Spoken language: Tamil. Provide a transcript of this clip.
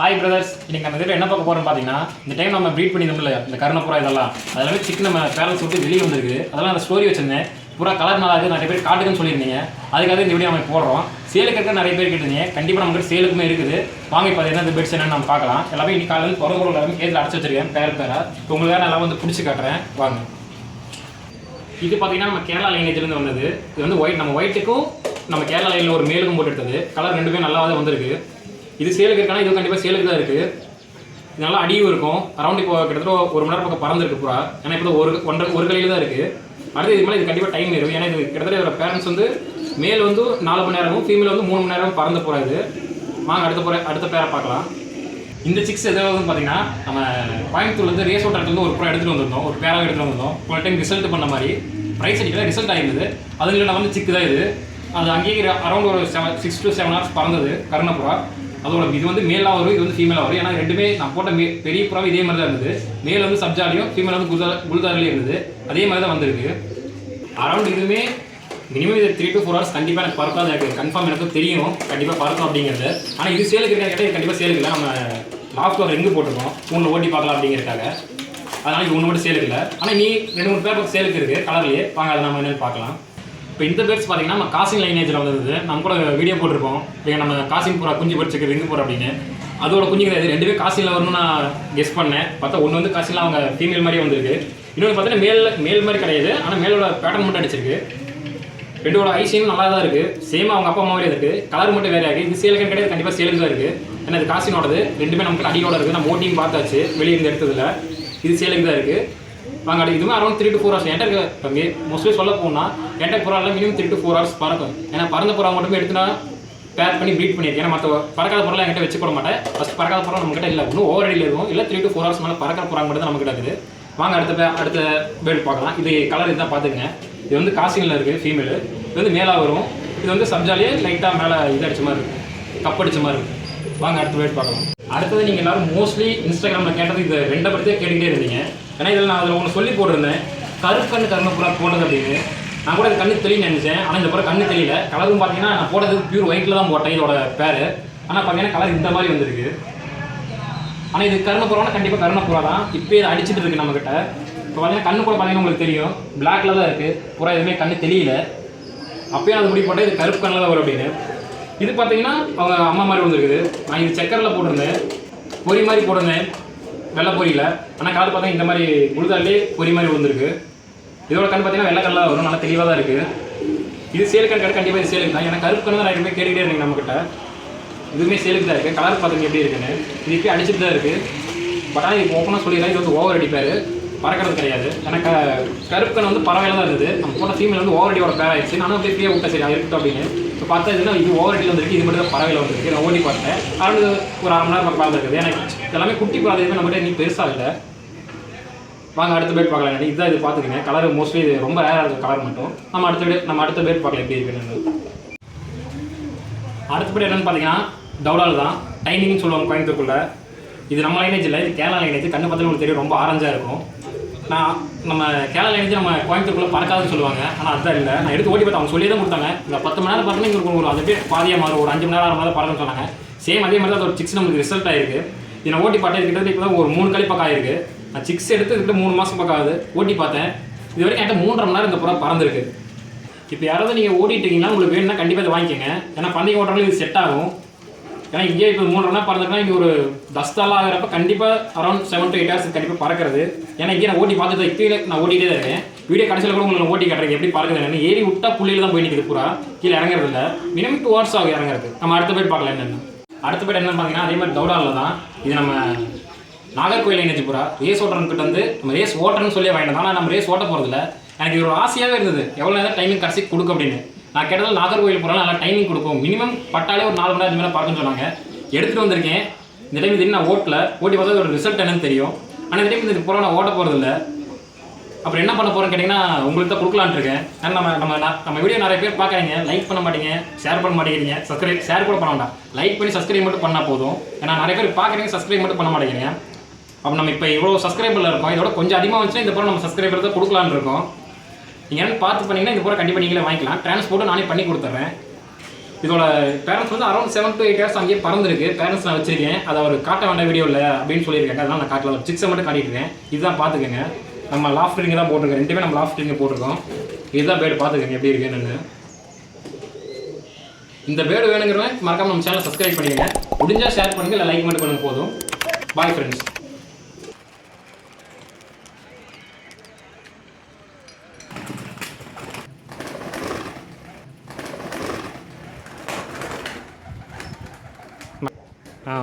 ஹாய் பிரதர்ஸ், இன்னைக்கு நம்ம இதில் என்ன பார்க்க போகிறோம் பார்த்தீங்கன்னா, இந்த டைம் நம்ம ப்ரீட் பண்ணியிருந்தோம்ல இந்த கருணப்புறா இதெல்லாம் அதெல்லாமே சிக்கன் நம்ம பேரண்ட்ஸ் விட்டு வெளியே வந்துருக்கு. அதெல்லாம் அந்த ஸ்டோரி வச்சிருந்தேன். பூரா கலர் நல்லா இருக்குது, நிறைய பேர் காட்டுக்குன்னு சொல்லியிருந்தீங்க. அதுக்காக இந்த வீடியோ நம்ம போடுறோம். சேலுக்கு இருக்க நிறைய பேர் கேட்டிருந்தீங்க. கண்டிப்பாக நமக்கு சேலுக்குமே இருக்குது. வாங்க இப்போ என்ன இந்த பெட்ஸ் என்னன்னு நம்ம பார்க்கலாம். எல்லாமே இன்னைக்கு காலையில் பிறந்த பொருள் எல்லாமே கேஸில் அடைச்சி வச்சிருக்கேன் பேராக. இப்போ உங்களுக்கு நல்லா வந்து பிடிச்சி காட்டுறேன் வாங்க. இது பார்த்தீங்கன்னா நம்ம கேரளா லைனேஜ்லேருந்து வந்தது. இது வந்து நம்ம ஒயிட்டுக்கும் நம்ம கேரளா லைனில் ஒரு மேலுக்கும் போட்டு எடுத்தது. கலர் ரெண்டுமே நல்லாவே வந்திருக்கு. இது சேலுக்கு இருக்கானா, இது கண்டிப்பாக சேலுக்கு தான் இருக்குது. இது நல்லா அடியும் இருக்கும். அரௌண்ட் இப்போ கிட்டத்தட்ட 1 மணி நேரம் பக்கம் பறந்துருக்கு பூரா. ஏன்னா இப்போ ஒரு கலையில் தான் இருக்குது. அடுத்து இது மேலே இது கண்டிப்பாக டைம் இருக்கும். ஏன்னா இது கிட்டத்தட்ட இதோட பேரண்ட்ஸ் வந்து மேல் வந்து 4 மணி நேரமும் ஃபீமேல் வந்து 3 மணி நேரம் பறந்து போகிறாது. வாங்க அடுத்த பேரை பார்க்கலாம். இந்த சிக்ஸ் எதாவது பார்த்தீங்கன்னா நம்ம கோயம்புத்தூர்லேருந்து ரேஸ் ஓட்டத்துலேருந்து ஒரு ப்ரோ எடுத்துகிட்டு வந்திருந்தோம். ஒரு பேராக எடுத்துகிட்டு வந்திருந்தோம். ஒரு டைம் ரிசல்ட் பண்ண மாதிரி ப்ரைஸ் அடிக்கல, ரிசல்ட் ஆகிருந்தது. அதுல நான் வந்து சிக்கு தான் இது. அது அங்கேயே அரௌண்ட் ஒரு 6 to 7 hours பறந்தது கருணப்புறா. அதோட இது வந்து மேலாக வரும், இது வந்து ஃபீமேலாக வரும். ஏன்னா ரெண்டுமே நான் போட்ட பெரிய புறாவும் இதே மாதிரி தான் இருந்தது. மேல் வந்து சப்ஜாலியும் ஃபீமேல் வந்து குல்தாரிலையும் இருந்தது. அதே மாதிரி தான் வந்திருக்கு. அரௌண்ட் இதுவுமே மினிமம் இது 3 to 4 hours கண்டிப்பாக எனக்கு பறக்காது. எனக்கு கன்ஃபார்ம் எனக்கு தெரியும் கண்டிப்பாக பறக்கும் அப்படிங்கிறது. ஆனால் இது சேலுக்கு இருக்க கேட்டால் இது கண்டிப்பாக சேலுக்கு இல்லை. நம்ம லாஸ்ட் ஒரு ரிங்கு போட்டிருக்கோம் ஃபோனில் ஓட்டி பார்க்கலாம் அப்படிங்கிறதுக்காக. அதனால் இது ஒன்று மட்டும் சேலுக்கு இல்லை. ஆனால் நீ 2-3 பேர் பக்கம் சேலுக்கு இருக்குது கலர்லேயே. வாங்க அதை நம்ம என்னென்னு பார்க்கலாம். இப்போ இந்த பேர்ஸ் பார்த்தீங்கன்னா நம்ம காசின் லைனேஜில் வந்தது. நம்ம கூட வீடியோ போட்டிருப்போம். இப்போ நம்ம காசின் பூரா குஞ்சு பறிச்சுக்கு ரிங்கு போகிற அப்படின்னு. அதோட குஞ்சுங்க இது ரெண்டுமே காசினில் வரணும்னு நான் கெஸ் பண்ணேன். பார்த்தா ஒன்று வந்து காசினில் அவங்க ஃபீமேல் மாதிரியே வந்திருக்கு. இன்னொன்று பார்த்தீங்கன்னா மேல் மாதிரி கிடையாது. ஆனால் மேலோட பேட்டர்ன் மட்டும் அடிச்சிருக்கு. ரெண்டோட ஐசியும் நல்லா தான் இருக்குது. சேமாக அவங்க அப்பா மாதிரியே இருக்குது. கலர் மட்டும் வேறு ஆகுது. இது சேலுக்கு கிடையாது, கண்டிப்பாக சேலுக்கு தான் இருக்குது. ஏன்னா இது காசினோடது ரெண்டுமே நமக்கு அடியோட இருக்குது. நம்ம ஓட்டிங் பார்த்தாச்சு வெளியே இருந்து எடுத்ததில். இது சேலுக்கு தான் இருக்குது. வாங்க இதுவுமே அரௌண்ட் 3 to 4 hours என்கிட்ட மோஸ்ட்லி சொல்ல போனால் என்கிட்ட புறாவில் மினிமம் 3 to 4 hours பறக்கும். ஏன்னா பறந்த புறா மட்டுமே எடுத்துனா பேர் பண்ணி ப்ரீட் பண்ணியிருக்கேன். ஏன்னா மற்ற பறக்காத பொருளாக என்கிட்ட வச்சு போட மாட்டேன். ஃபஸ்ட் பறக்காத பொருள் நம்மகிட்ட இல்லை. இன்னும் ஓவர் அடியில் இருக்கும். இல்லை 3 to 4 hours மேலே பறக்கிற புறா மட்டும் தான் நம்மகிட்ட இருக்குது. வாங்க அடுத்த பேர்டு பார்க்கலாம். இது கலர் இதுதான் பார்த்துக்குங்க. இது வந்து காசினில் இருக்குது ஃபீமேலு. இது வந்து மேலாக வரும். இது வந்து சப்ஜாலியே லைட்டாக மேலே இது அடிச்ச மாதிரி இருக்குது, கப் அடிச்ச மாதிரி இருக்குது. வாங்க அடுத்த பேர்டு பார்க்கலாம். அடுத்தது நீங்கள் எல்லோரும் மோஸ்ட்லி இன்ஸ்டாகிராமில் கேட்டது இது 2 பற்றியே கேட்டுக்கிட்டே இருந்தீங்க. ஏன்னா இதில் நான் அதில் ஒன்று சொல்லி போட்டிருந்தேன், கருக்கண்ணு கருணப்புறா போட்டது அப்படின்னு. நான் கூட இது கண்ணு தெளின்னு நினச்சேன். ஆனால் இந்த புறா கண்ணு தெரியல. கலரும் பார்த்தீங்கன்னா நான் போட்டது பியூர் ஒயிட்டில் தான் போட்டேன் இதோட பேர். ஆனால் பார்த்தீங்கன்னா கலர் இந்த மாதிரி வந்திருக்கு. ஆனால் இது கருணப்புறானா கண்டிப்பாக கருணப்புறா தான். இப்போ இதை அடிச்சுட்டு இருக்குது நம்மக்கிட்ட. இப்போ பார்த்தீங்கன்னா கண்ணு கூட பார்த்தீங்கன்னா உங்களுக்கு தெரியும் பிளாக்ல தான் இருக்குது. புறா எதுவுமே கண்ணு தெரியல. அப்போயும் அது முடி போட்டால் இது கருப்பு கண்ணில் தான் வரும் அப்படின்னு. இது பார்த்தீங்கன்னா அவங்க அம்மா மாதிரி வந்துருக்குது. நான் இது செக்கரில் போட்டிருந்தேன், பொறி மாதிரி போட்டிருந்தேன், வெள்ளை பொரியில். ஆனால் காது பார்த்தா இந்த மாதிரி குழுதாலே பொறி மாதிரி வந்துருக்கு. இதோட கண் பார்த்தீங்கன்னா வெள்ளை கல்லாக வரும், நல்லா தெளிவாக தான் இருக்குது. இது சேலுக்கு கடை கண்டிப்பாக இது சேலுக்கு தான். ஏன்னா கருப்பு கண்ணு தான் நிறைய பேர் கேட்டுக்கிட்டே இருந்தீங்க நம்மக்கிட்ட. இதுவுமே சேலுக்கு தான் இருக்குது. கலர் பார்த்துங்க எப்படி இருக்குன்னு. இது இப்போ அடிச்சுட்டு தான் இருக்குது. பட் ஆனால் இப்போ ஓப்பனாக சொல்லிடுறேன், இது வந்து ஓவர் அடிப்பார், பறக்கிறது கிடையாது. எனக்கு கருப்பு கண் வந்து பறவையில் தான் இருந்தது. நம்ம போட்ட ஃபீமேல் வந்து ஓவர் அடியோட பேர் ஆயிடுச்சு. நானும் அப்படியே ஃப்ரீயாக விட்டேன், சரி இருக்கட்டும் அப்படின்னு. இப்போ பார்த்தா இதுனா இது ஓவர் அடியில் வந்துருக்கு. இது மட்டும் தான் பறவையில் வந்துருக்கு. நான் ஓடி பார்த்தேன். அரௌண்ட் ஒரு 1/2 மணி நேரம் பார்த்துருக்குது. எனக்கு எல்லாமே குட்டி பார்த்துக்குமே நம்மகிட்ட நீ பெருசாக இல்லை. வாங்க அடுத்த பேட் பார்க்கலாம். இதுதான் இது பார்த்துக்கங்க. கலர் மோஸ்ட்லி இது ரொம்ப ரேராக இருக்குது கலர் மட்டும். நம்ம அடுத்த பேட் பார்க்கலாம் எப்படி இருக்குன்னு. அடுத்த பேட் என்னென்னு பார்த்தீங்கன்னா டவுடால் தான். டைனிங்னு சொல்லுவாங்க கோயம்புத்தூருக்குள்ள. இது நம்ம லைனேஜ் இல்லை, இது கேரளா லைனேஜ். கண்ணு பார்த்தாலும் உங்களுக்கு தெரியும், ரொம்ப ஆரஞ்சாக இருக்கும். நம்ம கேரளா லைனேஜ் நம்ம கோயம்புத்தூருக்குள்ள பறக்காதுன்னு சொல்லுவாங்க. ஆனால் அதுதான் இல்லை. நான் எடுத்து ஓட்டி பார்த்தேன். அவங்க சொல்லியே தான் கொடுத்தாங்க. இந்த 10 மணி நேரம் பார்த்தீங்கன்னா இங்கே ஒரு அது பேர் பாதியாக மாறும், ஒரு 5 மணி நேரம் 6 மணி நேரம் பறக்குன்னு சொன்னாங்க. சேம் அதே மாதிரி தான் அதோட சிக்ஸ் நமக்கு ரிசல்ட் ஆயிருக்கு. இது நான் ஓட்டி பார்த்தேன். கிட்டத்தட்ட இப்போ தான் ஒரு 3 கழி பக்கம் ஆயிருக்கு. நான் சிக்ஸ் எடுத்து கிட்ட 3 மாதம் பக்கம் ஆகுது. ஓட்டி பார்த்தேன். இது வரைக்கும் என்கிட்ட 3.5 மணி நேரம் இந்த புறா பறந்துருக்கு. இப்போ யாராவது நீங்கள் ஓட்டிட்டு இருக்கீங்கன்னா உங்களுக்கு வேணும்னா கண்டிப்பாக இதை வாங்கிக்கோங்க. ஏன்னா பந்தயம் ஓட்டுறவங்க இது செட் ஆகும். ஏன்னா இங்கே இப்போ 3.5 மணி நேரம் பறந்துருக்குன்னா இங்கே ஒரு தஸ்தாலாம் ஆகிறப்ப கண்டிப்பாக அரௌண்ட் 7 to 8 hours கண்டிப்பாக பறக்கிறது. ஏன்னா இங்கே நான் ஓட்டி பார்த்துட்டு இப்போயே நான் ஓட்டிகிட்டே தான் இருக்கேன். வீடியோ கடைசியில் கூட உங்களுக்கு ஓட்டி கட்டுறேன் எப்படி பறக்குது. ஏறி விட்டா புள்ளியில் தான் போய் நிற்குது பூரா, கீழே இறங்குறது இல்லை. மினிமம் 2 hours ஆகும் இறங்குறது. நம்ம அடுத்த பேர் பார்க்கலாம் என்னென்னு. அடுத்த பேர் என்னென்னு பார்த்தீங்கன்னா அதே மாதிரி தௌடாவில் தான். இது நம்ம நாகர்கோயில் லைனேஜ் பூரா ரேஸ் ஓட்டுறன்கிட்ட வந்து நம்ம ரேஸ் ஓட்டுறன்னு சொல்லி வாங்கிட்டோம். ஆனால் நம்ம ரேஸ் ஓட்ட போகிறதில்ல. எனக்கு ஒரு ஆசையாகவே இருந்தது எவ்வளோ நேரம் டைமிங் கடைசி கொடுக்கும் அப்படின்னு. நான் கேட்டதால் நாகர்கோயில் போகிறாலும் நல்லா டைமிங் கொடுக்கும். மினிமம் பட்டாலே ஒரு 4 மணி நேரம் மேலே பறக்குன்னு சொன்னாங்க. எடுத்துகிட்டு வந்திருக்கேன். இந்த டைம் இது நான் ஓட்டல. ஓட்டி பார்த்தா ஒரு ரிசல்ட் என்னன்னு தெரியும். ஆனால் இந்த டைம் இது பூரா நான் ஓட்ட போகிறதில்ல. அப்புறம் என்ன பண்ண போகிறேன்னு கேட்டிங்கன்னா உங்களுக்கு தான் கொடுக்கலான்னு இருக்கேன். ஏன்னா நம்ம வீடியோ நிறைய பேர் பார்க்குறீங்க, லைக் பண்ண மாட்டீங்க, ஷேர் பண்ண மாட்டேங்கிறீங்க, ஷேர் கூட பண்ண வேண்டாம், லைக் பண்ணி சப்ஸ்கிரைப் மட்டும் பண்ணால் போதும். ஏன்னா நிறைய பேர் பார்க்குறீங்க, சப்ஸ்கிரைப் மட்டும் பண்ண மாட்டேங்கிறீங்க. அப்போ நம்ம இப்போ இவ்வளோ சப்ஸ்கிரைபரில் இருக்கோம். இதோட கொஞ்சம் அதிகமாக வந்துச்சுன்னா இந்த பூரா நம்ம சப்ஸ்கிரைபர் தான் கொடுக்கலான்னு இருக்கோம். நீங்கள் என்ன பார்த்து பண்ணிங்கன்னா இந்த பூரா கண்டிப்பாக நீங்களே வாங்கிக்கலாம். டிரான்ஸ்போர்ட்டும் நானே பண்ணி கொடுத்துட்றேன். இதோட பேரண்ட்ஸ் வந்து அரௌண்ட் 7 to 8 இயர்ஸ் அங்கேயே பறந்துருக்கு. பேரண்ட்ஸ் நான் வச்சிருக்கேன், அதை அவர் காட்ட வேண்டாம் வீடியோ இல்லை அப்படின்னு சொல்லியிருக்கேன். அதனால் நான் காட்டல, ஒரு சிக்ஸை மட்டும் காட்டிட்டுருக்கேன். இதுதான் பார்த்துக்கோங்க, நம்ம லாஃப்ட் ரிங்கு தான் போட்டிருக்கோம், ரெண்டுமே நம்ம லாஃப்ட் ரிங்கு போட்டிருக்கோம். இதுதான் பேர்டு, பார்த்துக்கோங்க எப்படி இருக்குன்னு. இந்த பேர்டு வேணுங்கிறவங்க மறக்காம நம்ம சேனலை சப்ஸ்கிரைப் பண்ணிடுங்க. முடிஞ்சால் ஷேர் பண்ணுங்கள், இல்லை லைக் மட்டும் பண்ணுங்க போதும். Bye friends. ஆ